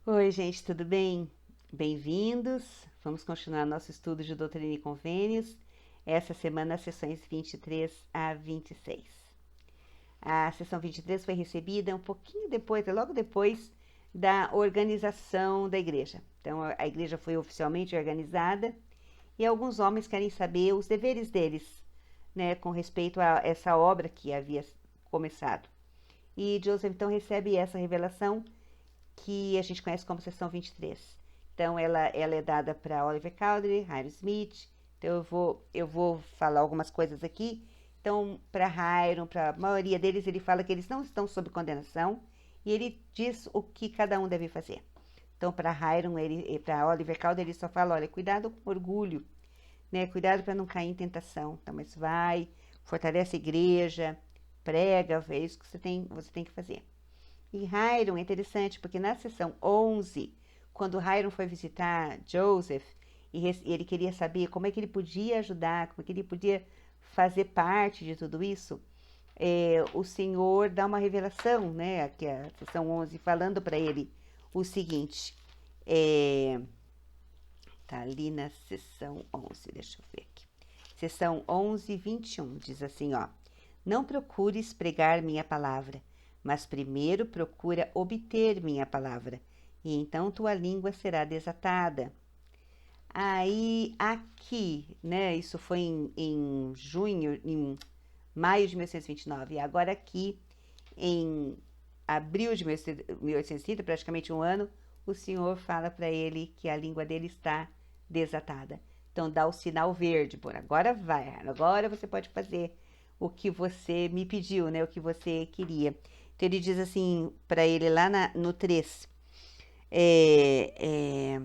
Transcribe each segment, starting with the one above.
Oi, gente, tudo bem? Bem-vindos. Vamos continuar nosso estudo de Doutrina e Convênios. Essa semana, as sessões 23 a 26. A sessão 23 foi recebida um pouquinho depois, logo depois da organização da igreja. Então, a igreja foi oficialmente organizada e alguns homens querem saber os deveres deles, né, com respeito a essa obra que havia começado. E Joseph então recebe essa revelação que a gente conhece como seção 23. Então, ela é dada para Oliver Cowdery, Hiram Smith. Então, eu vou falar algumas coisas aqui. Então, para Hiram, para a maioria deles, ele fala que eles não estão sob condenação e ele diz o que cada um deve fazer. Então, para Hiram, para Oliver Cowdery, ele só fala: olha, cuidado com orgulho, né? Cuidado para não cair em tentação. Então, mas vai, fortalece a igreja, prega, é isso que você tem que fazer. E Hiram é interessante porque na sessão 11, quando Hiram foi visitar Joseph e ele queria saber como é que ele podia ajudar, como é que ele podia fazer parte de tudo isso, o Senhor dá uma revelação, né? Aqui a sessão 11, falando para ele o seguinte, tá ali na sessão 11, deixa eu ver aqui. Sessão 11, 21, diz assim, ó. Não procures pregar minha palavra, mas primeiro procura obter minha palavra, e então tua língua será desatada. Aí, aqui, né, isso foi em junho, em maio de 1829, e agora aqui, em abril de 1830, praticamente um ano, o senhor fala para ele que a língua dele está desatada. Então dá o sinal verde, por agora vai, agora você pode fazer o que você me pediu, né? O que você queria. Então ele diz assim para ele lá no 3, é, é,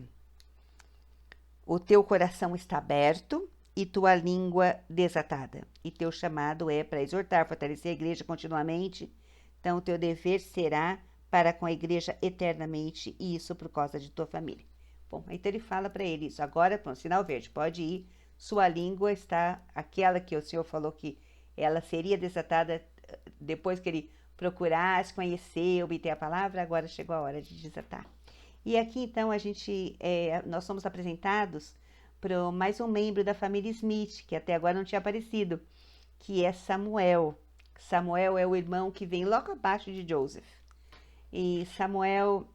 o teu coração está aberto e tua língua desatada. E teu chamado é para exortar, fortalecer a igreja continuamente. Então, o teu dever será para com a igreja eternamente, e isso por causa de tua família. Bom, então ele fala para ele isso. Agora, pronto, sinal verde, pode ir. Sua língua está, aquela que o Senhor falou que ela seria desatada depois que ele procurasse conhecer, obter a palavra, agora chegou a hora de desatar. E aqui então nós somos apresentados para mais um membro da família Smith, que até agora não tinha aparecido, que é Samuel. Samuel é o irmão que vem logo abaixo de Joseph. E Samuel,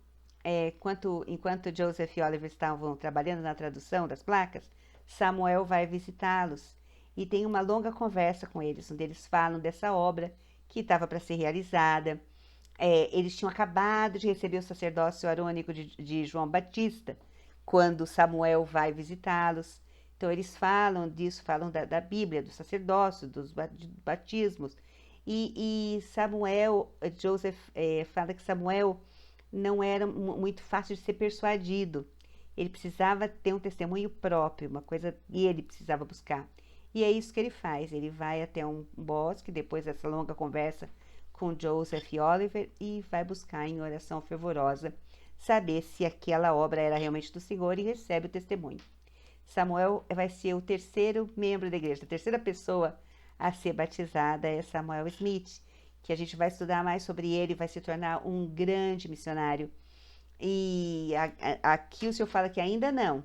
enquanto Joseph e Oliver estavam trabalhando na tradução das placas, Samuel vai visitá-los e tem uma longa conversa com eles, onde eles falam dessa obra que estava para ser realizada. Eles tinham acabado de receber o sacerdócio arônico de João Batista, quando Samuel vai visitá-los. Então, eles falam disso, falam da Bíblia, do sacerdócio, dos batismos. E Samuel, Joseph fala que Samuel não era muito fácil de ser persuadido. Ele precisava ter um testemunho próprio, uma coisa que ele precisava buscar. E é isso que ele faz. Ele vai até um bosque, depois dessa longa conversa com Joseph e Oliver, e vai buscar em oração fervorosa saber se aquela obra era realmente do Senhor e recebe o testemunho. Samuel vai ser o terceiro membro da igreja, a terceira pessoa a ser batizada é Samuel Smith, que a gente vai estudar mais sobre ele, vai se tornar um grande missionário. E aqui o Senhor fala que ainda não,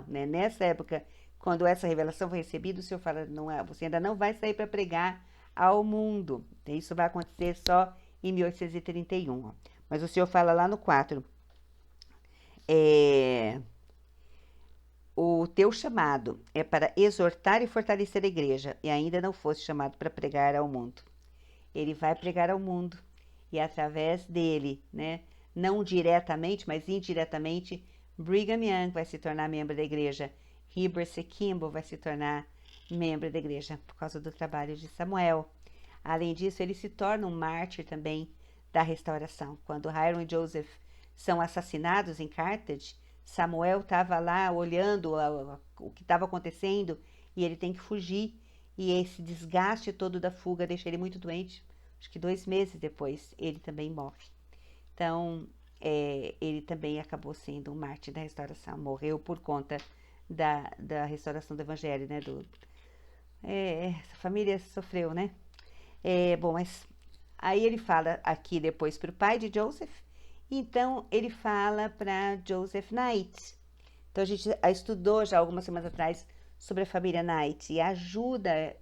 né? Nessa época, quando essa revelação foi recebida, o Senhor fala, não é, você ainda não vai sair para pregar ao mundo. Isso vai acontecer só em 1831. Ó. Mas o Senhor fala lá no 4, é, o teu chamado é para exortar e fortalecer a igreja, e ainda não fosse chamado para pregar ao mundo. Ele vai pregar ao mundo, e através dele, né, não diretamente, mas indiretamente, Brigham Young vai se tornar membro da igreja, Heber C. Kimball vai se tornar membro da igreja, por causa do trabalho de Samuel. Além disso, ele se torna um mártir também da restauração. Quando Hiram e Joseph são assassinados em Carthage, Samuel estava lá olhando o que estava acontecendo e ele tem que fugir. E esse desgaste todo da fuga deixa ele muito doente. Acho que 2 meses depois ele também morre. Então, ele também acabou sendo um mártir da restauração. Morreu por conta da restauração do evangelho, né? Essa família sofreu, né? Bom, mas aí ele fala aqui depois para o pai de Joseph Então, ele fala para Joseph Knight. Então, a gente estudou já algumas semanas atrás sobre a família Knight e a ajuda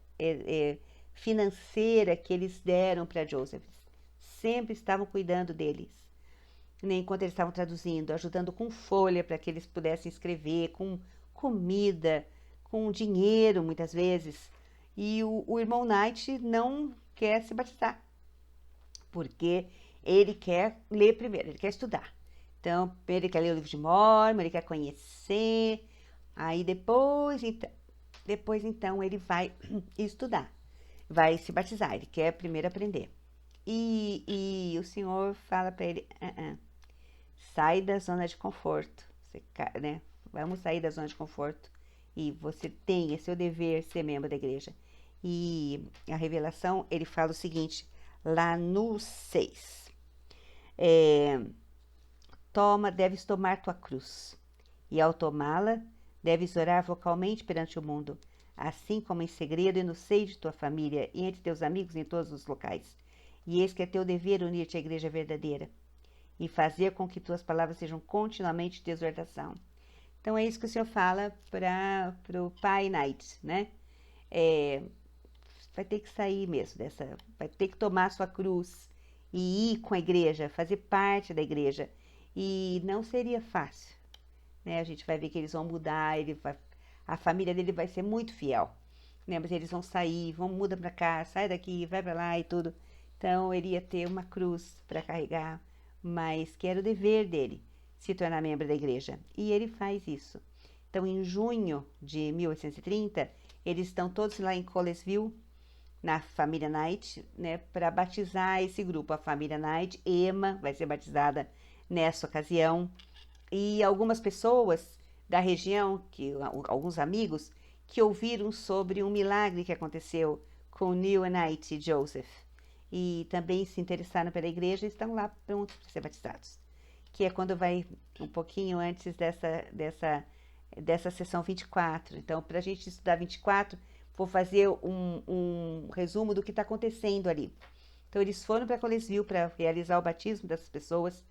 financeira que eles deram para Joseph. Sempre estavam cuidando deles, né, enquanto eles estavam traduzindo, ajudando com folha para que eles pudessem escrever, com comida, com dinheiro, muitas vezes. E o irmão Knight não quer se batizar, porque ele quer ler primeiro, ele quer estudar. Então, ele quer ler o livro de Mormon, ele quer conhecer, aí depois então ele vai estudar, vai se batizar, ele quer primeiro aprender. E o Senhor fala para ele, sai da zona de conforto, você, né? Vamos sair da zona de conforto e você tem, é seu dever ser membro da igreja. E a revelação, ele fala o seguinte, lá no 6, deves tomar tua cruz, e ao tomá-la, deves orar vocalmente perante o mundo, assim como em segredo e no seio de tua família e entre teus amigos em todos os locais. E eis que é teu dever unir-te à igreja verdadeira e fazer com que tuas palavras sejam continuamente de exortação. Então é isso que o Senhor fala para o pai Knight, né? Vai ter que sair mesmo dessa, vai ter que tomar a sua cruz e ir com a igreja, fazer parte da igreja. E não seria fácil, né? A gente vai ver que eles vão mudar, a família dele vai ser muito fiel, né? Mas eles vão sair, muda para cá, sai daqui, vai para lá e tudo. Então ele ia ter uma cruz para carregar, mas que era o dever dele se tornar membro da igreja. E ele faz isso. Então, em junho de 1830, eles estão todos lá em Colesville, na família Knight, né, para batizar esse grupo. A família Knight, Emma, vai ser batizada nessa ocasião. E algumas pessoas da região, alguns amigos, que ouviram sobre um milagre que aconteceu com Neil Knight e Joseph. E também se interessaram pela igreja e estão lá prontos para ser batizados. Que é quando vai um pouquinho antes dessa sessão 24. Então, para a gente estudar 24, vou fazer um resumo do que está acontecendo ali. Então, eles foram para Colesville para realizar o batismo dessas pessoas,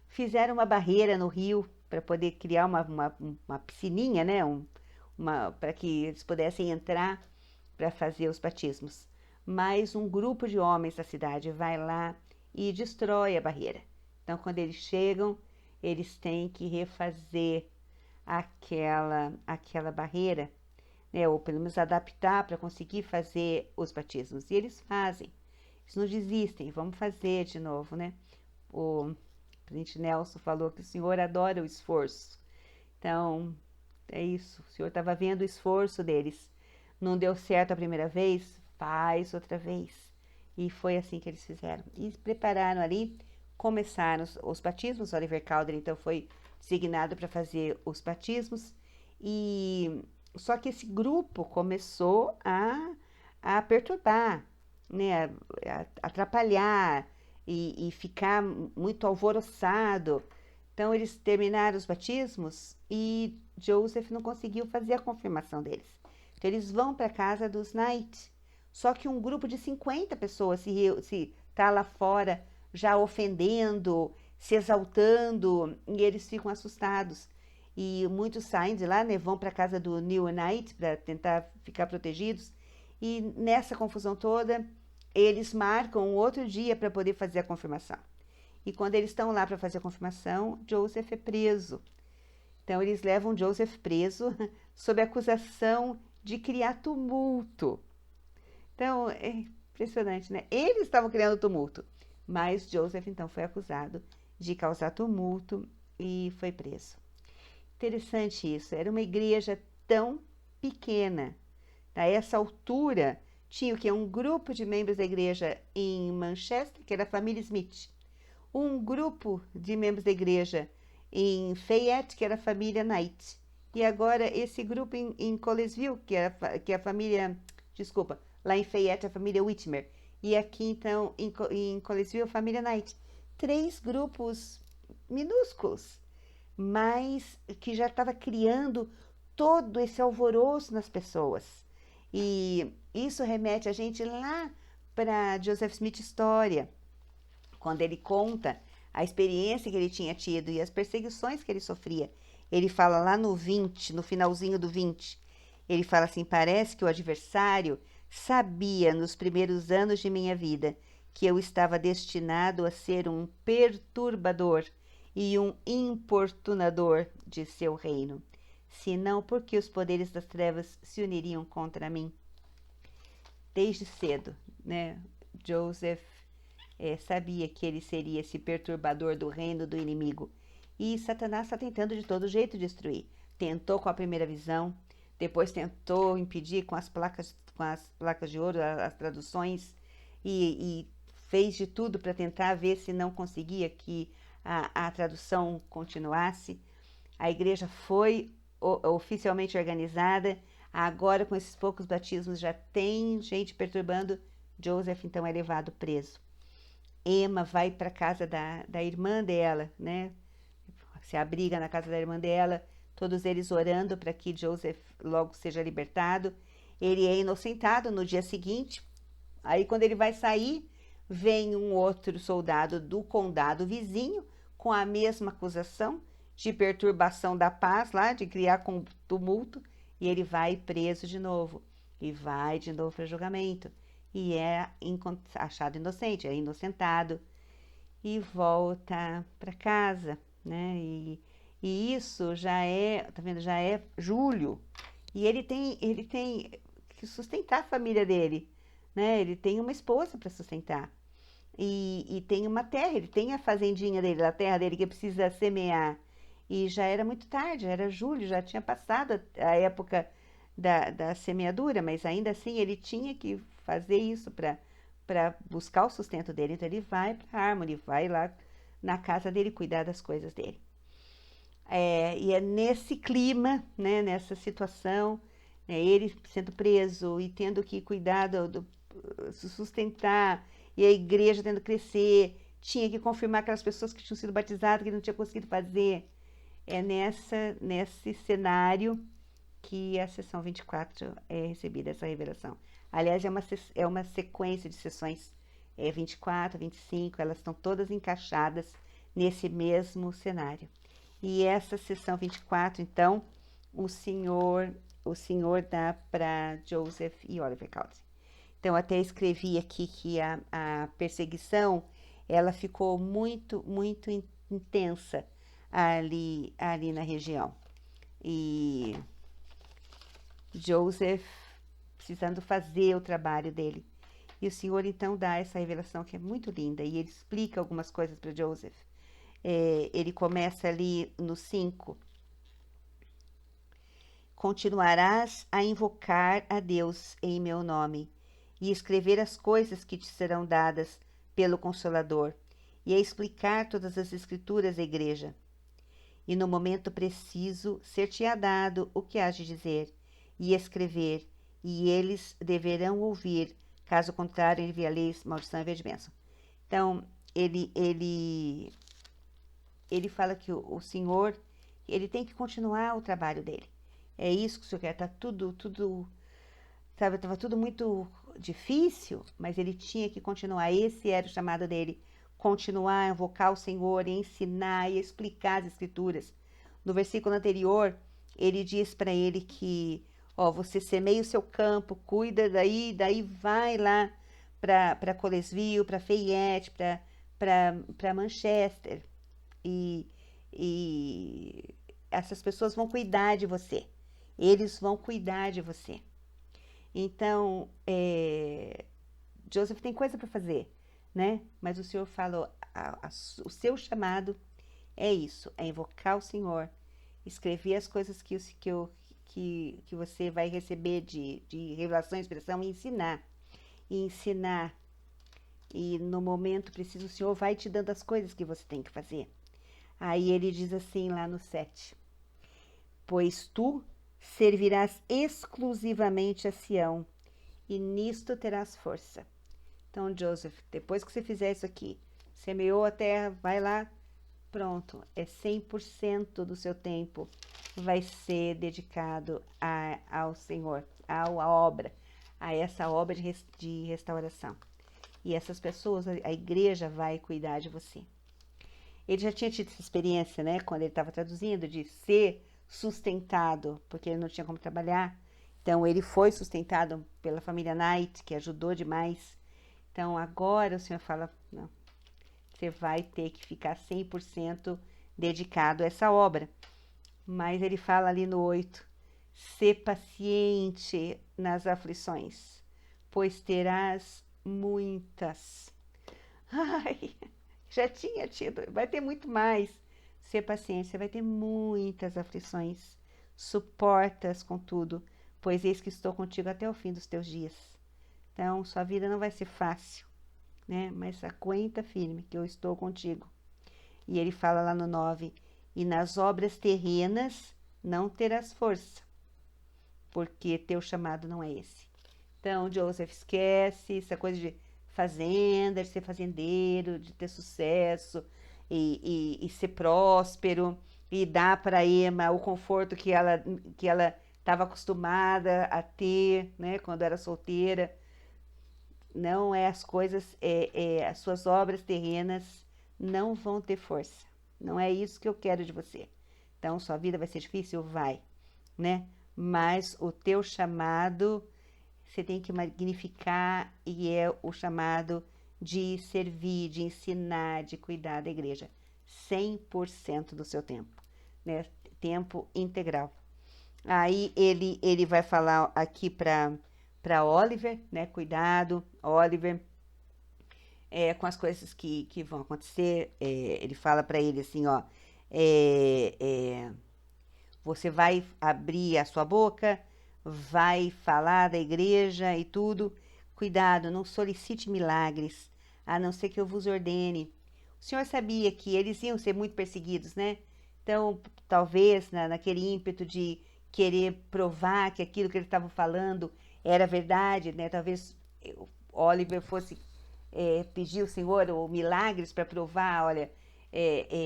fizeram uma barreira no rio para poder criar uma piscininha, né? Para que eles pudessem entrar para fazer os batismos. Mas um grupo de homens da cidade vai lá e destrói a barreira. Então, quando eles chegam, eles têm que refazer aquela barreira, né, ou pelo menos adaptar para conseguir fazer os batismos. E eles fazem. Eles não desistem, vamos fazer de novo, né? O presidente Nelson falou que o senhor adora o esforço. Então, é isso. O senhor estava vendo o esforço deles. Não deu certo a primeira vez, faz outra vez. E foi assim que eles fizeram. E prepararam ali, começaram os batismos. O Oliver Cowdery, então, foi designado para fazer os batismos. E só que esse grupo começou a perturbar, né, a atrapalhar e ficar muito alvoroçado. Então, eles terminaram os batismos e Joseph não conseguiu fazer a confirmação deles. Então, eles vão para a casa dos Knight. Só que um grupo de 50 pessoas se tá lá fora já ofendendo, se exaltando, e eles ficam assustados. E muitos saem de lá, né, vão para a casa do Neil Knight para tentar ficar protegidos. E nessa confusão toda, eles marcam um outro dia para poder fazer a confirmação. E quando eles estão lá para fazer a confirmação, Joseph é preso. Então, eles levam Joseph preso sob acusação de criar tumulto. Então, é impressionante, né? Eles estavam criando tumulto, mas Joseph, então, foi acusado de causar tumulto e foi preso. Interessante isso, era uma igreja tão pequena. A essa altura, tinha o quê? Um grupo de membros da igreja em Manchester, que era a família Smith. Um grupo de membros da igreja em Fayette, que era a família Knight. E agora esse grupo em Colesville, que é a família, desculpa, lá em Fayette, a família Whitmer. E aqui, então, em Colesville, a família Knight. 3 grupos minúsculos, mas que já estava criando todo esse alvoroço nas pessoas. E isso remete a gente lá para Joseph Smith História, quando ele conta a experiência que ele tinha tido e as perseguições que ele sofria. Ele fala lá no 20, no finalzinho do 20, ele fala assim: parece que o adversário sabia nos primeiros anos de minha vida que eu estava destinado a ser um perturbador e um importunador de seu reino. Se não, porque os poderes das trevas se uniriam contra mim. Desde cedo, né? Joseph sabia que ele seria esse perturbador do reino do inimigo. E Satanás está tentando de todo jeito destruir. Tentou com a primeira visão, depois tentou impedir com as placas de ouro, as traduções, e fez de tudo para tentar ver se não conseguia que a tradução continuasse. A igreja foi oficialmente organizada. Agora, com esses poucos batismos, já tem gente perturbando. Joseph, então, é levado preso. Emma vai para a casa da irmã dela, né? Se abriga na casa da irmã dela, todos eles orando para que Joseph logo seja libertado. Ele é inocentado no dia seguinte. Aí, quando ele vai sair, vem um outro soldado do condado vizinho com a mesma acusação de perturbação da paz lá, de criar tumulto, e ele vai preso de novo. E vai de novo para julgamento. E é achado inocente, é inocentado. E volta para casa, né? E isso já é, tá vendo? Já é julho. E ele tem que sustentar a família dele, né? Ele tem uma esposa para sustentar. E tem uma terra, ele tem a fazendinha dele, a terra dele que precisa semear. E já era muito tarde, já era julho, já tinha passado a época da semeadura, mas ainda assim ele tinha que fazer isso para buscar o sustento dele. Então ele vai para Harmony, vai lá na casa dele cuidar das coisas dele. E é nesse clima, né, nessa situação, né, ele sendo preso e tendo que cuidar sustentar, e a igreja tendo que crescer, tinha que confirmar aquelas pessoas que tinham sido batizadas, que não tinha conseguido fazer. É nesse cenário que a sessão 24 é recebida, essa revelação. Aliás, é uma sequência de sessões 24, 25, elas estão todas encaixadas nesse mesmo cenário. E essa sessão 24, então, o Senhor dá para Joseph e Oliver Cowdery. Então, até escrevi aqui que a perseguição, ela ficou muito, muito intensa ali na região. E Joseph precisando fazer o trabalho dele. E o Senhor, então, dá essa revelação que é muito linda. E ele explica algumas coisas para Joseph. Ele começa ali no 5. Continuarás a invocar a Deus em meu nome e escrever as coisas que te serão dadas pelo Consolador e a explicar todas as Escrituras à igreja. E no momento preciso ser-te-á dado o que hás de dizer e escrever, e eles deverão ouvir, caso contrário enviar-lhes maldição em vez de bênção. Então, ele fala que o Senhor, ele tem que continuar o trabalho dele. É isso que o Senhor quer, tá tudo, sabe, estava tudo muito difícil, mas ele tinha que continuar, esse era o chamado dele, continuar a invocar o Senhor, ensinar e explicar as Escrituras. No versículo anterior, ele diz para ele que, você semeia o seu campo, cuida daí vai lá para Colesville, para Fayette, para Manchester, e essas pessoas vão cuidar de você. Eles vão cuidar de você. Então, Joseph tem coisa para fazer, né? Mas o Senhor falou, o seu chamado é isso, é invocar o Senhor, escrever as coisas que você vai receber de revelação, inspiração e ensinar. E ensinar. E no momento preciso, o Senhor vai te dando as coisas que você tem que fazer. Aí ele diz assim lá no 7. Pois tu servirás exclusivamente a Sião, e nisto terás força. Então, Joseph, depois que você fizer isso aqui, semeou a terra, vai lá, pronto, 100% do seu tempo vai ser dedicado ao Senhor, à obra, a essa obra de restauração. E essas pessoas, a igreja vai cuidar de você. Ele já tinha tido essa experiência, né, quando ele estava traduzindo, de ser sustentado, porque ele não tinha como trabalhar. Então, ele foi sustentado pela família Knight, que ajudou demais. Então, agora o Senhor fala, não, você vai ter que ficar 100% dedicado a essa obra. Mas ele fala ali no 8, ser paciente nas aflições, pois terás muitas. Ai, já tinha tido, vai ter muito mais. Ser paciente, você vai ter muitas aflições. Suportas com tudo, pois eis que estou contigo até o fim dos teus dias. Então, sua vida não vai ser fácil, né? Mas aguenta firme, que eu estou contigo. E ele fala lá no 9, e nas obras terrenas não terás força, porque teu chamado não é esse. Então, Joseph, esquece essa coisa de fazenda, de ser fazendeiro, de ter sucesso e ser próspero e dar para Emma o conforto que ela estava acostumada a ter, né, quando era solteira. Não é as coisas, as suas obras terrenas não vão ter força. Não é isso que eu quero de você. Então, sua vida vai ser difícil? Vai, né? Mas o teu chamado você tem que magnificar e é o chamado de servir, de ensinar, de cuidar da igreja. 100% do seu tempo, né? Tempo integral. Aí ele vai falar aqui para Oliver, né? Cuidado, Oliver, com as coisas que vão acontecer. Ele fala para ele assim, ó, é, é, você vai abrir a sua boca, vai falar da igreja e tudo. Cuidado, não solicite milagres, a não ser que eu vos ordene. O senhor sabia que eles iam ser muito perseguidos, né? Então, talvez naquele ímpeto de querer provar que aquilo que eles estavam falando era verdade, né? Talvez Oliver fosse pedir ao Senhor ou milagres para provar, olha,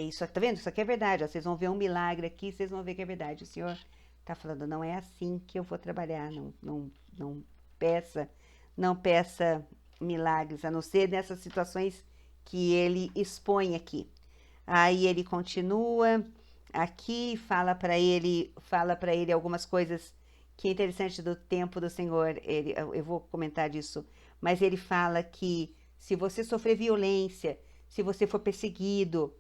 isso, tá vendo? Isso aqui é verdade, ó, vocês vão ver um milagre aqui, vocês vão ver que é verdade. O Senhor está falando, não é assim que eu vou trabalhar, não peça, não peça milagres, a não ser nessas situações que ele expõe aqui. Aí ele continua aqui, fala para ele algumas coisas que é interessante do tempo do Senhor. Eu vou comentar disso, mas ele fala que se você sofrer violência, se você for perseguido,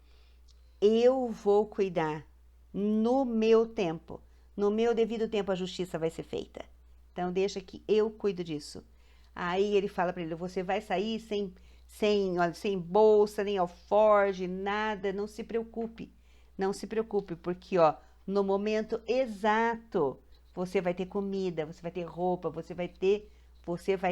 eu vou cuidar no meu tempo. No meu devido tempo a justiça vai ser feita. Então deixa que eu cuido disso. Aí ele fala para ele, você vai sair olha, sem bolsa, nem alforge, nada, não se preocupe. Não se preocupe, porque ó, no momento exato você vai ter comida, você vai ter roupa, você vai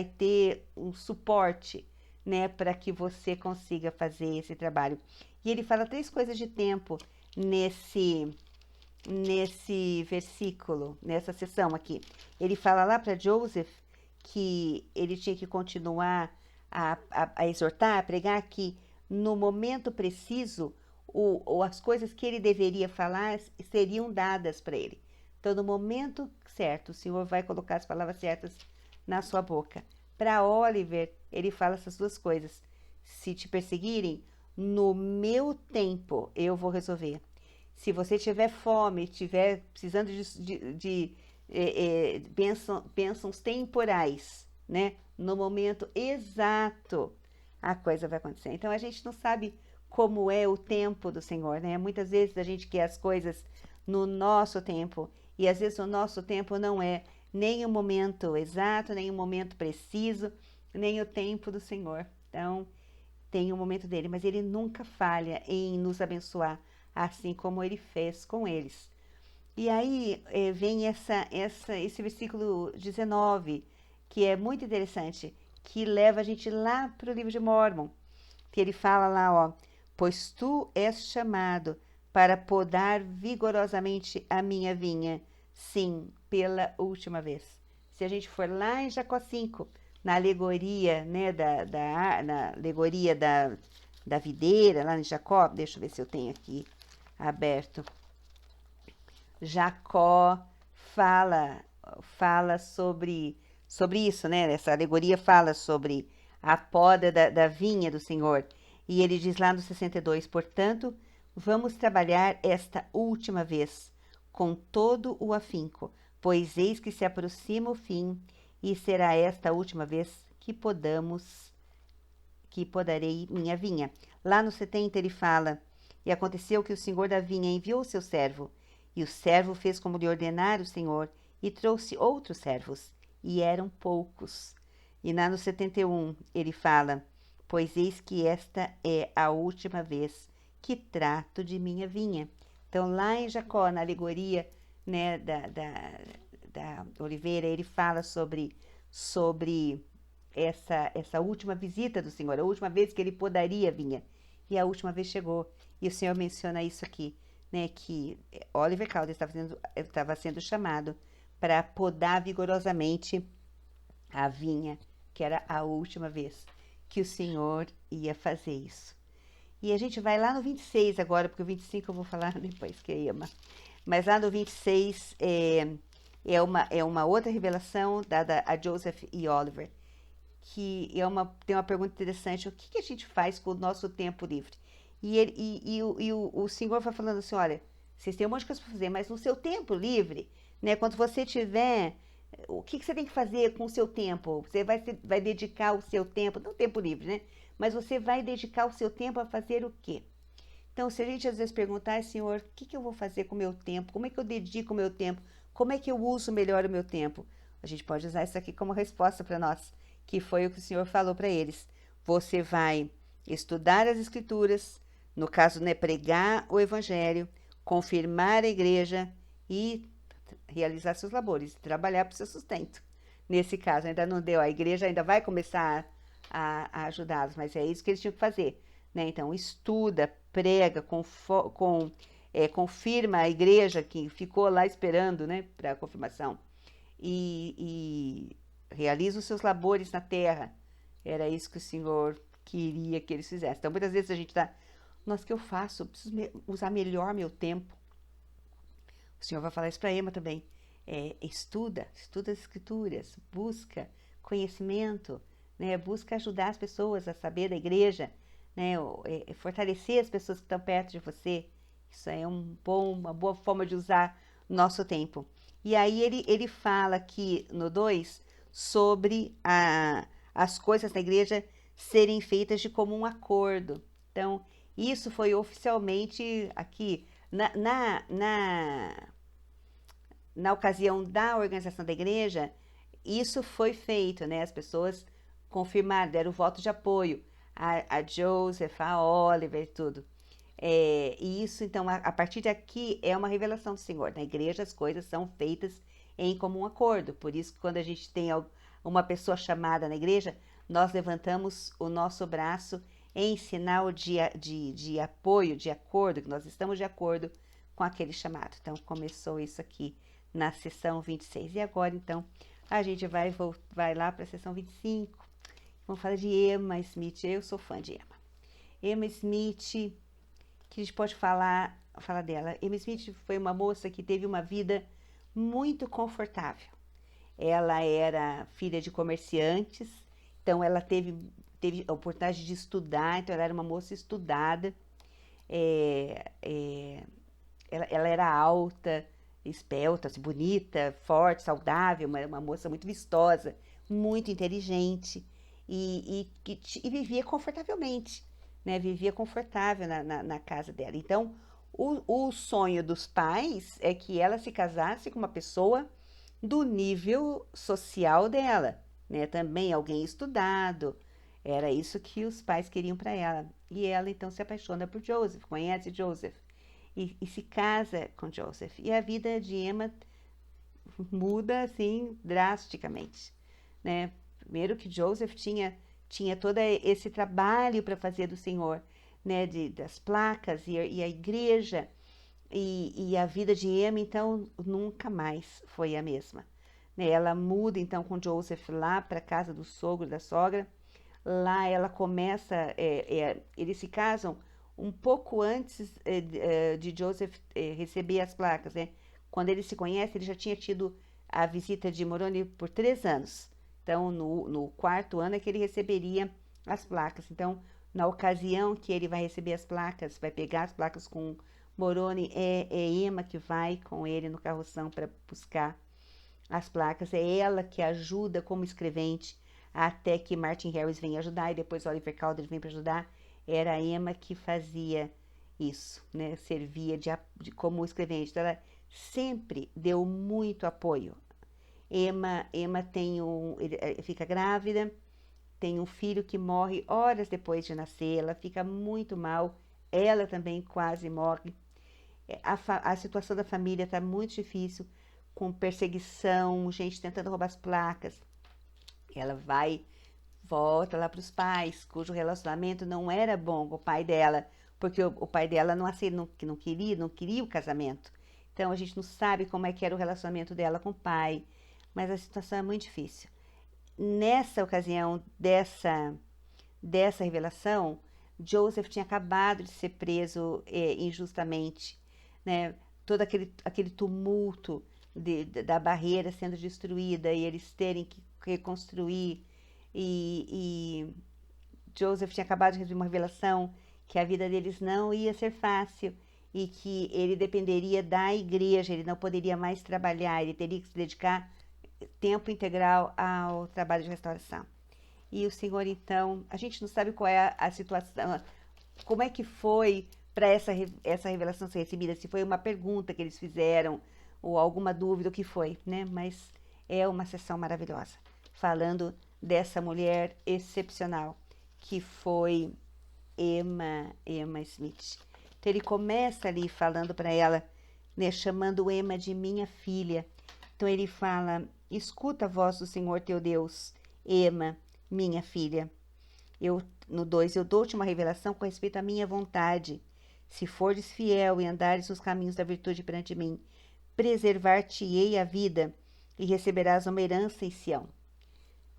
ter um suporte, né, para que você consiga fazer esse trabalho. E ele fala 3 coisas de tempo nesse versículo, nessa sessão aqui. Ele fala lá para Joseph que ele tinha que continuar a exortar, a pregar que no momento preciso as coisas que ele deveria falar seriam dadas para ele. Então, no momento certo, o Senhor vai colocar as palavras certas na sua boca. Para Oliver, ele fala essas 2 coisas. Se te perseguirem, no meu tempo eu vou resolver. Se você tiver fome, tiver precisando de bênçãos temporais, né? No momento exato, a coisa vai acontecer. Então a gente não sabe como é o tempo do Senhor, né? Muitas vezes a gente quer as coisas no nosso tempo e às vezes o nosso tempo não é nem o momento exato, nem o momento preciso, nem o tempo do Senhor. Então tem o momento dele, mas ele nunca falha em nos abençoar, assim como ele fez com eles. E aí vem esse versículo 19, que é muito interessante, que leva a gente lá para o livro de Mórmon, que ele fala lá, ó, pois tu és chamado para podar vigorosamente a minha vinha, sim, pela última vez. Se a gente for lá em Jacó 5, na alegoria, né, na alegoria da videira, lá em Jacó, deixa eu ver se eu tenho aqui aberto. Jacó fala sobre isso, né? Essa alegoria fala sobre a poda da vinha do Senhor. E ele diz lá no 62, portanto, Vamos trabalhar esta última vez, com todo o afinco, pois eis que se aproxima o fim, e será esta a última vez que podarei minha vinha. Lá no 70 ele fala, e aconteceu que o senhor da vinha enviou seu servo, e o servo fez como lhe ordenara o senhor, e trouxe outros servos, e eram poucos. E lá no 71 ele fala, pois eis que esta é a última vez que trato de minha vinha. Então, lá em Jacó, na alegoria, né, da oliveira, ele fala sobre essa última visita do Senhor, a última vez que ele podaria vinha. E a última vez chegou. E o Senhor menciona isso aqui, né, que Oliver Cowdery estava sendo chamado para podar vigorosamente a vinha, que era a última vez que o Senhor ia fazer isso. E a gente vai lá no 26 agora, porque o 25 eu vou falar depois, que é Ema. Mas lá no 26 é uma outra revelação dada a Joseph e Oliver, que tem uma pergunta interessante: o que a gente faz com o nosso tempo livre? O Senhor vai falando assim: olha, vocês têm um monte de coisa para fazer, mas no seu tempo livre, né, quando você tiver, o que você tem que fazer com o seu tempo? Você vai dedicar o seu tempo, não tempo livre, né? Mas você vai dedicar o seu tempo a fazer o quê? Então, se a gente às vezes perguntar, Senhor, o que eu vou fazer com o meu tempo? Como é que eu dedico o meu tempo? Como é que eu uso melhor o meu tempo? A gente pode usar isso aqui como resposta para nós, que foi o que o Senhor falou para eles. Você vai estudar as Escrituras, no caso, né, pregar o Evangelho, confirmar a igreja e realizar seus labores, trabalhar para o seu sustento. Nesse caso, ainda não deu, a igreja ainda vai começar a ajudá-los, mas é isso que eles tinham que fazer. Né? Então, estuda, prega, confirma a igreja que ficou lá esperando, né, para a confirmação. E realiza os seus labores na terra. Era isso que o Senhor queria que eles fizessem. Então, muitas vezes a gente está, nossa, o que eu faço? Eu preciso usar melhor meu tempo. O Senhor vai falar isso para Ema também. Estuda as escrituras, busca conhecimento, né? Busca ajudar as pessoas a saber da igreja, né? Fortalecer as pessoas que estão perto de você. Isso é uma boa forma de usar nosso tempo. E aí ele fala aqui no 2 sobre as coisas da igreja serem feitas de comum acordo. Então, isso foi oficialmente aqui na ocasião da organização da igreja, isso foi feito, né? As pessoas confirmaram, deram o voto de apoio a Joseph, a Oliver e tudo. E isso, então, a partir daqui é uma revelação do Senhor. Na igreja as coisas são feitas em comum acordo. Por isso que quando a gente tem uma pessoa chamada na igreja, nós levantamos o nosso braço em sinal de apoio, de acordo, que nós estamos de acordo com aquele chamado. Então, começou isso aqui na sessão 26. E agora, então, a gente vai lá para a sessão 25. Vamos falar de Emma Smith. Eu sou fã de Emma. Emma Smith, que a gente pode falar dela. Emma Smith foi uma moça que teve uma vida muito confortável. Ela era filha de comerciantes, então ela teve a oportunidade de estudar, então ela era uma moça estudada. Ela era alta, espelta, assim, bonita, forte, saudável, uma moça muito vistosa, muito inteligente e vivia confortavelmente, né? Vivia confortável na casa dela. Então, o sonho dos pais é que ela se casasse com uma pessoa do nível social dela, né? Também alguém estudado. Era isso que os pais queriam para ela. E ela então se apaixona por Joseph, conhece Joseph e se casa com Joseph. E a vida de Emma muda assim drasticamente, né? Primeiro que Joseph tinha todo esse trabalho para fazer do Senhor, né? Das placas e a igreja. E a vida de Emma, então, nunca mais foi a mesma. Né? Ela muda, então, com Joseph lá para a casa do sogro, da sogra. Lá ela começa, eles se casam um pouco antes de Joseph receber as placas, né? Quando ele se conhece, ele já tinha tido a visita de Moroni por 3 anos. Então, no quarto ano é que ele receberia as placas. Então, Na ocasião que ele vai receber as placas, vai pegar as placas com Moroni, é Emma que vai com ele no carroção para buscar as placas. É ela que ajuda como escrevente até que Martin Harris vem ajudar e depois Oliver Calder vem para ajudar. Era a Emma que fazia isso, né? Servia como escrevente. Então, ela sempre deu muito apoio. Emma fica grávida, tem um filho que morre horas depois de nascer, ela fica muito mal, ela também quase morre. A situação da família está muito difícil, com perseguição, gente tentando roubar as placas. Ela volta lá para os pais, cujo relacionamento não era bom com o pai dela, porque o pai dela não queria o casamento. Então a gente não sabe como é que era o relacionamento dela com o pai, mas a situação é muito difícil. Nessa ocasião dessa revelação, Joseph tinha acabado de ser preso injustamente, né? Todo aquele tumulto da barreira sendo destruída e eles terem que reconstruir. E Joseph tinha acabado de receber uma revelação que a vida deles não ia ser fácil e que ele dependeria da igreja, ele não poderia mais trabalhar, ele teria que se dedicar tempo integral ao trabalho de restauração. E o Senhor, então, a gente não sabe qual é a situação, como é que foi para essa revelação ser recebida, se foi uma pergunta que eles fizeram ou alguma dúvida, o que foi, né? Mas é uma sessão maravilhosa, falando dessa mulher excepcional que foi Emma Smith. Então ele começa ali falando para ela, né, chamando Emma de minha filha. Então ele fala: escuta a voz do Senhor teu Deus, Emma, minha filha. No 2, eu dou-te uma revelação com respeito à minha vontade. Se fores fiel e andares nos caminhos da virtude perante mim, preservar-te-ei a vida e receberás uma herança em Sião.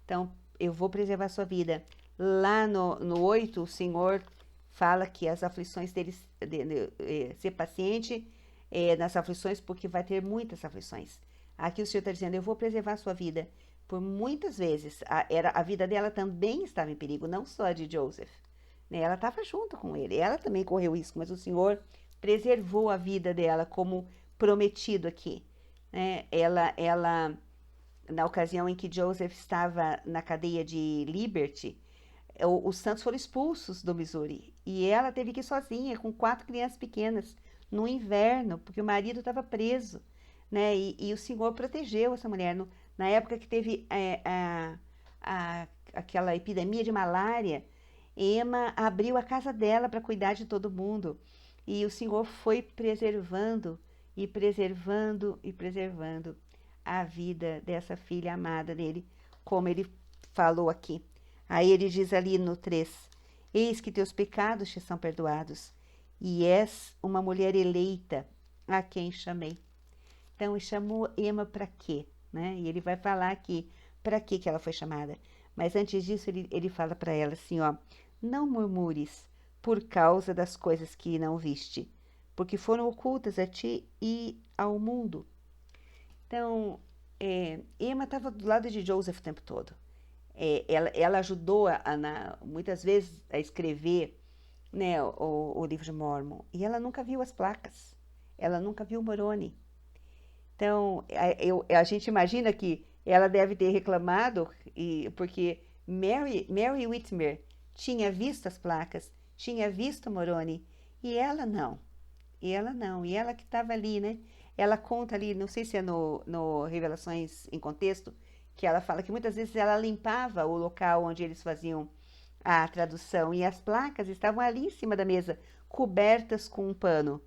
Então, eu vou preservar a sua vida. Lá no 8, o Senhor fala que as aflições deles, ser paciente nas aflições, porque vai ter muitas aflições. Aqui o Senhor está dizendo, eu vou preservar a sua vida. Por muitas vezes, a vida dela também estava em perigo, não só a de Joseph. Né? Ela estava junto com ele, ela também correu risco, mas o Senhor preservou a vida dela, como prometido aqui. Né? Na ocasião em que Joseph estava na cadeia de Liberty, os santos foram expulsos do Missouri. E ela teve que ir sozinha, com 4 crianças pequenas, no inverno, porque o marido estava preso. Né? E o Senhor protegeu essa mulher. Na época que teve aquela epidemia de malária, Emma abriu a casa dela para cuidar de todo mundo. E o Senhor foi preservando e preservando e preservando a vida dessa filha amada dele, como ele falou aqui. Aí ele diz ali no 3, eis que teus pecados te são perdoados, e és uma mulher eleita a quem chamei. Então, ele chamou Emma para quê? Né? E ele vai falar aqui para que ela foi chamada. Mas antes disso, ele fala para ela assim, ó, não murmures por causa das coisas que não viste, porque foram ocultas a ti e ao mundo. Então, Emma estava do lado de Joseph o tempo todo. Ela ajudou muitas vezes a escrever, né, o livro de Mormon. E ela nunca viu as placas. Ela nunca viu Moroni. Então, a gente imagina que ela deve ter reclamado, porque Mary Whitmer tinha visto as placas, tinha visto Moroni, e ela não. E ela que estava ali, né? Ela conta ali, não sei se é no Revelações em Contexto, que ela fala que muitas vezes ela limpava o local onde eles faziam a tradução, e as placas estavam ali em cima da mesa, cobertas com um pano.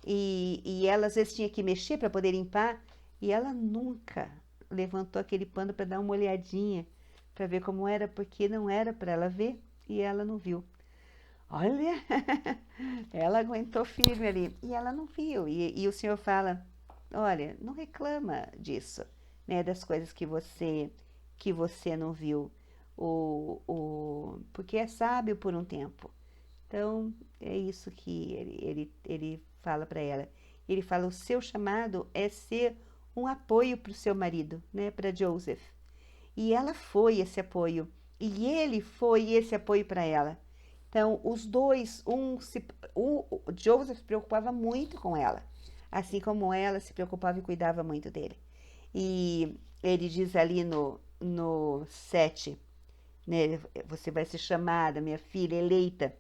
E ela às vezes tinha que mexer para poder limpar, e ela nunca levantou aquele pano para dar uma olhadinha, para ver como era, porque não era para ela ver, e ela não viu. Olha, ela aguentou firme ali, e ela não viu. E o Senhor fala, olha, não reclama disso, né, das coisas que você não viu, porque é sábio por um tempo. Então, é isso que ele fala para ela. Ele fala, o seu chamado é ser um apoio para o seu marido, né, para Joseph. E ela foi esse apoio, e ele foi esse apoio para ela. Então, os dois, o Joseph se preocupava muito com ela, assim como ela se preocupava e cuidava muito dele. E ele diz ali no 7, né, você vai ser chamada, minha filha, eleita,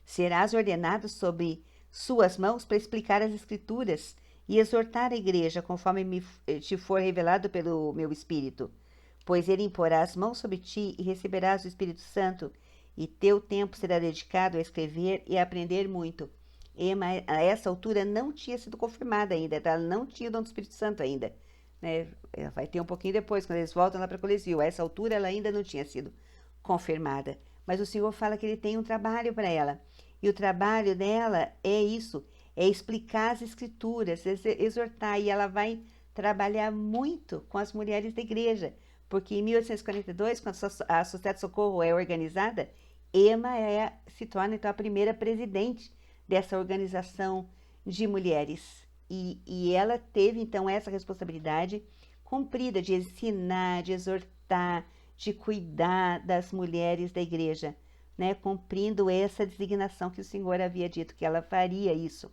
serás ordenado sobre suas mãos para explicar as Escrituras e exortar a igreja, conforme te for revelado pelo meu Espírito. Pois ele imporá as mãos sobre ti e receberás o Espírito Santo, e teu tempo será dedicado a escrever e a aprender muito. Emma, a essa altura, não tinha sido confirmada ainda, ela não tinha o dom do Espírito Santo ainda. Né? Vai ter um pouquinho depois, quando eles voltam lá para Colesville. A essa altura, ela ainda não tinha sido confirmada. Mas o Senhor fala que ele tem um trabalho para ela. E o trabalho dela é isso, é explicar as Escrituras, exortar. E ela vai trabalhar muito com as mulheres da igreja. Porque em 1842, quando a Sociedade de Socorro é organizada, Emma se torna então a primeira presidente dessa organização de mulheres. E ela teve então essa responsabilidade cumprida de ensinar, de exortar, de cuidar das mulheres da igreja, né? Cumprindo essa designação que o Senhor havia dito que ela faria isso.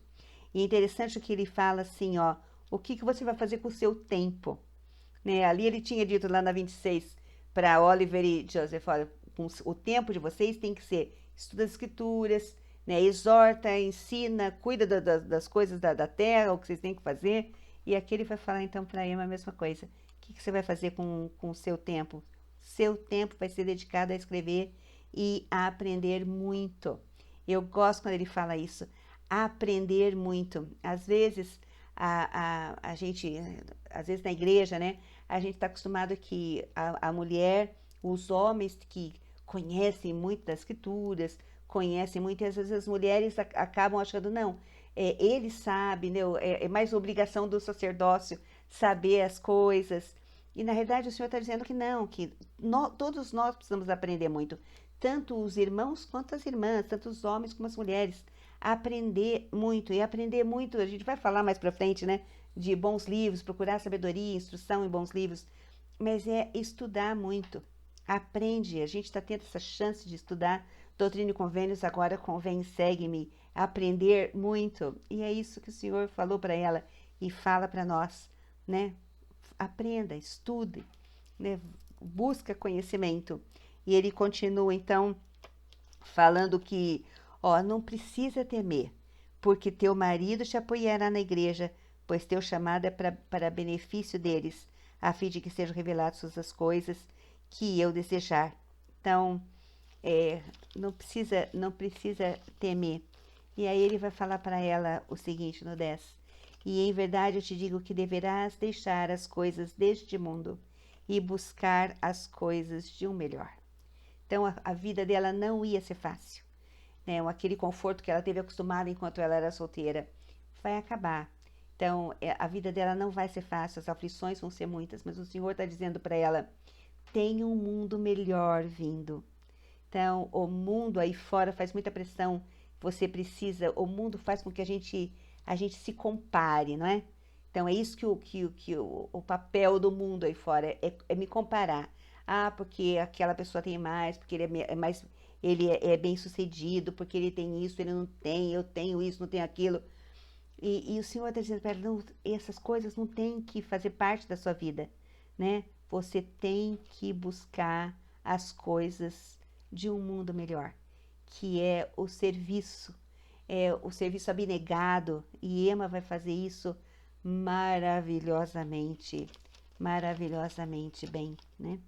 E é interessante o que ele fala assim, ó, o que você vai fazer com o seu tempo? Né? Ali ele tinha dito lá na 26 para Oliver e Joseph, olha, o tempo de vocês tem que ser estuda as escrituras, né? Exorta, ensina, cuida das coisas da terra, o que vocês têm que fazer. E aqui ele vai falar então para Emma a mesma coisa. O que você vai fazer com o seu tempo? Seu tempo vai ser dedicado a escrever e a aprender muito. Eu gosto quando ele fala isso, aprender muito. Às vezes, a gente, às vezes na igreja, né, a gente está acostumado que a mulher, os homens que conhecem muito das escrituras, conhecem muito, e às vezes as mulheres acabam achando, não, ele sabe, né, é mais obrigação do sacerdócio saber as coisas. E na realidade o Senhor está dizendo que não, que todos nós precisamos aprender muito, tanto os irmãos quanto as irmãs, tanto os homens como as mulheres, aprender muito. E aprender muito, a gente vai falar mais para frente, né, de bons livros, procurar sabedoria, instrução em bons livros, mas é estudar muito. Aprende, a gente está tendo essa chance de estudar Doutrina e Convênios, agora convém, segue-me, aprender muito. E é isso que o Senhor falou para ela e fala para nós, né? Aprenda, estude, né? Busca conhecimento. E ele continua, então, falando que, ó, não precisa temer, porque teu marido te apoiará na igreja, pois teu chamado é para benefício deles, a fim de que sejam reveladas todas as coisas que eu desejar. Então, não precisa temer. E aí ele vai falar para ela o seguinte no 10. E em verdade eu te digo que deverás deixar as coisas deste mundo e buscar as coisas de um melhor. Então a vida dela não ia ser fácil, né? Aquele conforto que ela teve acostumada enquanto ela era solteira vai acabar. Então a vida dela não vai ser fácil, as aflições vão ser muitas, mas o Senhor está dizendo para ela, tem um mundo melhor vindo. Então, o mundo aí fora faz muita pressão. Você precisa, o mundo faz com que a gente se compare, não é? Então, é isso que o papel do mundo aí fora é me comparar. Ah, porque aquela pessoa tem mais, porque ele é bem sucedido, porque ele tem isso, ele não tem, eu tenho isso, não tenho aquilo. E o Senhor está dizendo para ela, não, essas coisas não têm que fazer parte da sua vida, né? Você tem que buscar as coisas de um mundo melhor, que é o serviço abnegado, e Emma vai fazer isso maravilhosamente, maravilhosamente bem, né?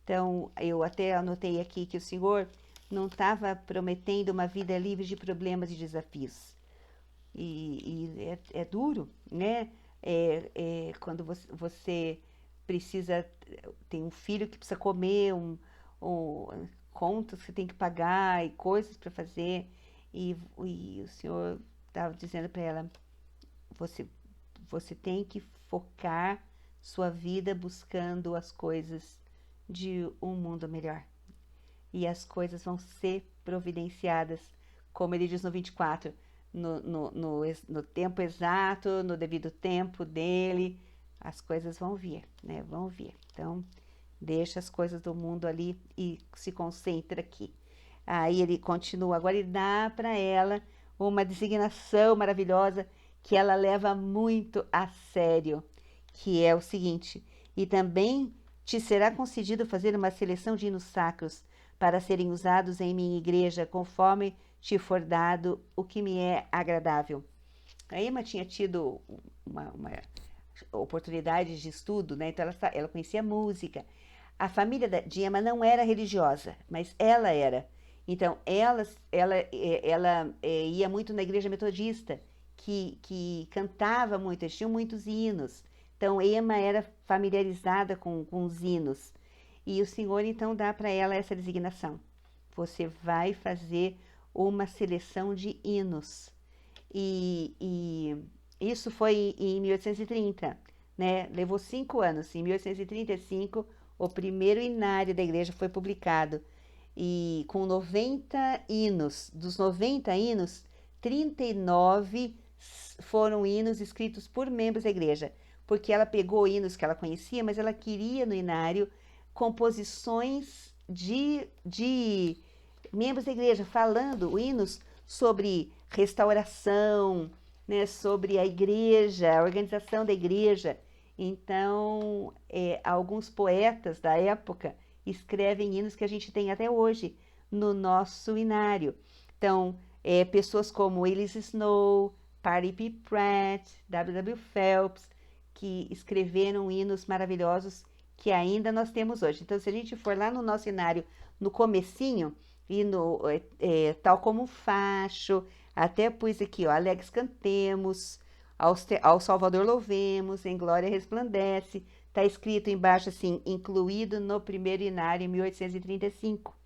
Então, eu até anotei aqui que o Senhor não estava prometendo uma vida livre de problemas e desafios. E é duro, né? Quando você precisa, tem um filho que precisa comer, contas que tem que pagar e coisas para fazer, e o Senhor estava dizendo para ela, você, você tem que focar sua vida buscando as coisas de um mundo melhor. E as coisas vão ser providenciadas, como ele diz no 24, no tempo exato, no devido tempo dele, as coisas vão vir, né? Vão vir. Então, deixa as coisas do mundo ali e se concentra aqui. Aí ele continua, agora ele dá para ela uma designação maravilhosa que ela leva muito a sério, que é o seguinte: e também te será concedido fazer uma seleção de hinos sacros para serem usados em minha igreja, conforme te for dado o que me é agradável. A Emma tinha tido uma oportunidade de estudo, né? Então ela conhecia música. A família de Emma não era religiosa, mas ela era. Então ela ia muito na igreja metodista, que cantava muito, eles tinham muitos hinos. Então Emma era familiarizada com os hinos. E o Senhor então dá para ela essa designação. Você vai fazer uma seleção de hinos. E isso foi em 1830, né? Levou 5 anos. Em 1835, o primeiro inário da igreja foi publicado. E com 90 hinos. Dos 90 hinos, 39 foram hinos escritos por membros da igreja. Porque ela pegou hinos que ela conhecia, mas ela queria no inário composições de membros da igreja, falando hinos sobre restauração, né, sobre a igreja, a organização da igreja. Então, alguns poetas da época escrevem hinos que a gente tem até hoje no nosso inário. Então, pessoas como Elis Snow, Patty P. Pratt, W. W. Phelps, que escreveram hinos maravilhosos que ainda nós temos hoje. Então, se a gente for lá no nosso inário, no comecinho, e tal como o facho, até pus aqui, ó, Alegres cantemos, ao Salvador louvemos, em glória resplandece. Está escrito embaixo assim, incluído no primeiro inário em 1835.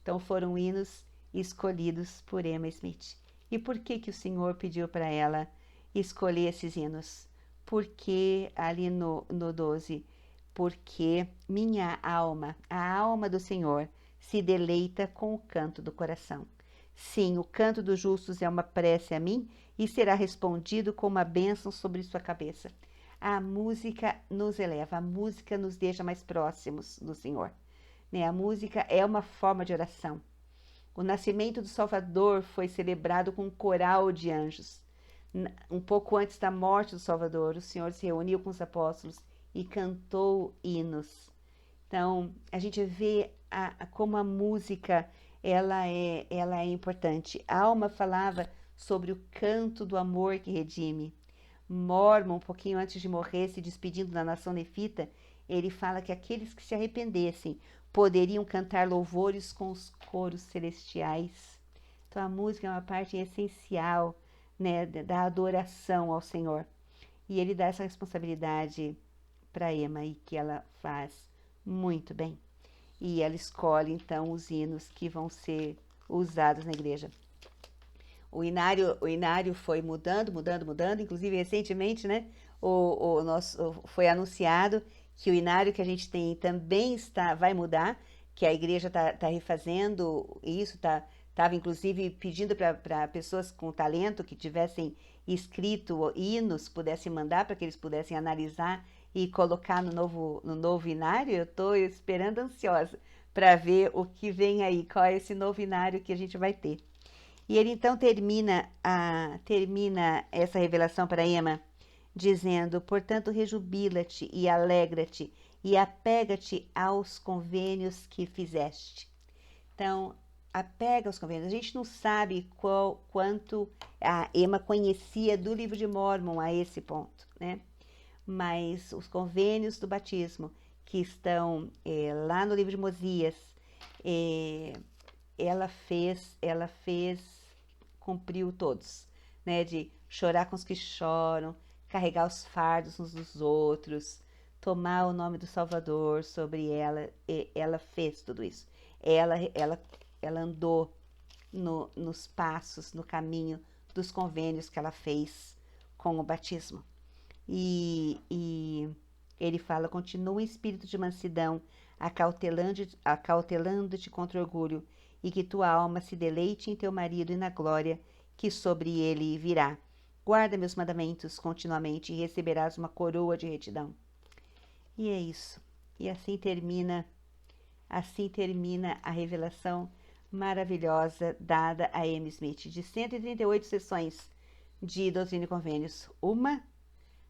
Então foram hinos escolhidos por Emma Smith. E por que que o Senhor pediu para ela escolher esses hinos? Porque ali no 12, porque minha alma, a alma do Senhor, se deleita com o canto do coração. Sim, o canto dos justos é uma prece a mim e será respondido com uma bênção sobre sua cabeça. A música nos eleva, a música nos deixa mais próximos do Senhor. Né? A música é uma forma de oração. O nascimento do Salvador foi celebrado com um coral de anjos. Um pouco antes da morte do Salvador, o Senhor se reuniu com os apóstolos e cantou hinos. Então, a gente vê como a música ela é importante. A Alma falava sobre o canto do amor que redime. Mormon, um pouquinho antes de morrer, se despedindo da nação nefita, ele fala que aqueles que se arrependessem poderiam cantar louvores com os coros celestiais. Então, a música é uma parte essencial, né, da adoração ao Senhor. E ele dá essa responsabilidade para Emma e que ela faz muito bem. E ela escolhe então os hinos que vão ser usados na igreja. O inário foi mudando, inclusive recentemente, né? Foi anunciado que o inário que a gente tem também vai mudar, que a igreja está refazendo isso, estava inclusive pedindo para pessoas com talento que tivessem escrito hinos, pudessem mandar para que eles pudessem analisar e colocar no novo inário. Eu estou esperando ansiosa para ver o que vem aí, qual é esse novo inário que a gente vai ter. E ele então termina essa revelação para Emma, dizendo: portanto, rejubila-te e alegra-te e apega-te aos convênios que fizeste. Então, apega aos convênios. A gente não sabe quanto a Emma conhecia do livro de Mórmon a esse ponto, né? Mas os convênios do batismo que estão lá no livro de Mosias, ela cumpriu todos, né? De chorar com os que choram, carregar os fardos uns dos outros, tomar o nome do Salvador sobre ela. Ela fez tudo isso. Ela andou nos passos, no caminho dos convênios que ela fez com o batismo. E ele fala: continua em espírito de mansidão, acautelando-te contra o orgulho, e que tua alma se deleite em teu marido e na glória que sobre ele virá. Guarda meus mandamentos continuamente e receberás uma coroa de retidão. E é isso. E assim termina a revelação maravilhosa dada a Amy Smith. De 138 sessões de Doutrina e Convênios,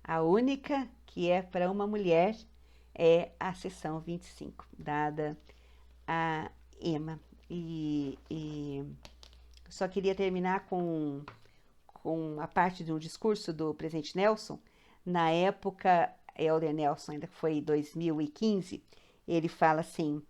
a única que é para uma mulher é a sessão 25, dada a Emma. E só queria terminar com a parte de um discurso do presidente Nelson. Na época, Elder Nelson, ainda foi 2015, ele fala assim: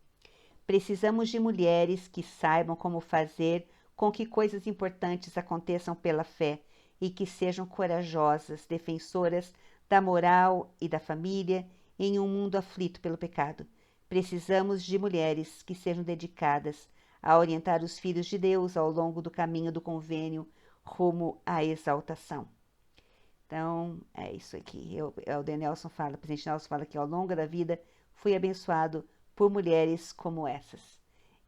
precisamos de mulheres que saibam como fazer com que coisas importantes aconteçam pela fé e que sejam corajosas, defensoras da moral e da família em um mundo aflito pelo pecado. Precisamos de mulheres que sejam dedicadas a orientar os filhos de Deus ao longo do caminho do convênio rumo à exaltação. Então, é isso aqui. O presidente Nelson fala que ao longo da vida fui abençoado por mulheres como essas.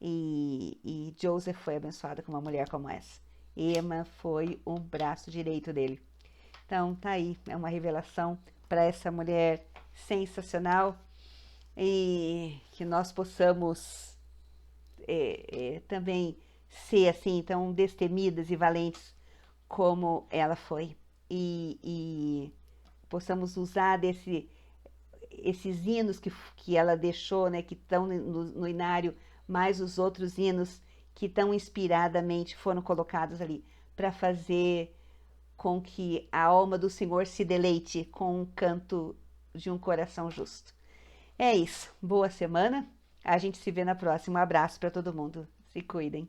E Joseph foi abençoado com uma mulher como essa. Emma foi o braço direito dele. Então, tá aí, é uma revelação para essa mulher sensacional e que nós possamos também ser assim, tão destemidas e valentes como ela foi. E possamos usar esses hinos que ela deixou, né, que estão no inário, mais os outros hinos que tão inspiradamente foram colocados ali, para fazer com que a alma do Senhor se deleite com um canto de um coração justo. É isso. Boa semana. A gente se vê na próxima. Um abraço para todo mundo. Se cuidem.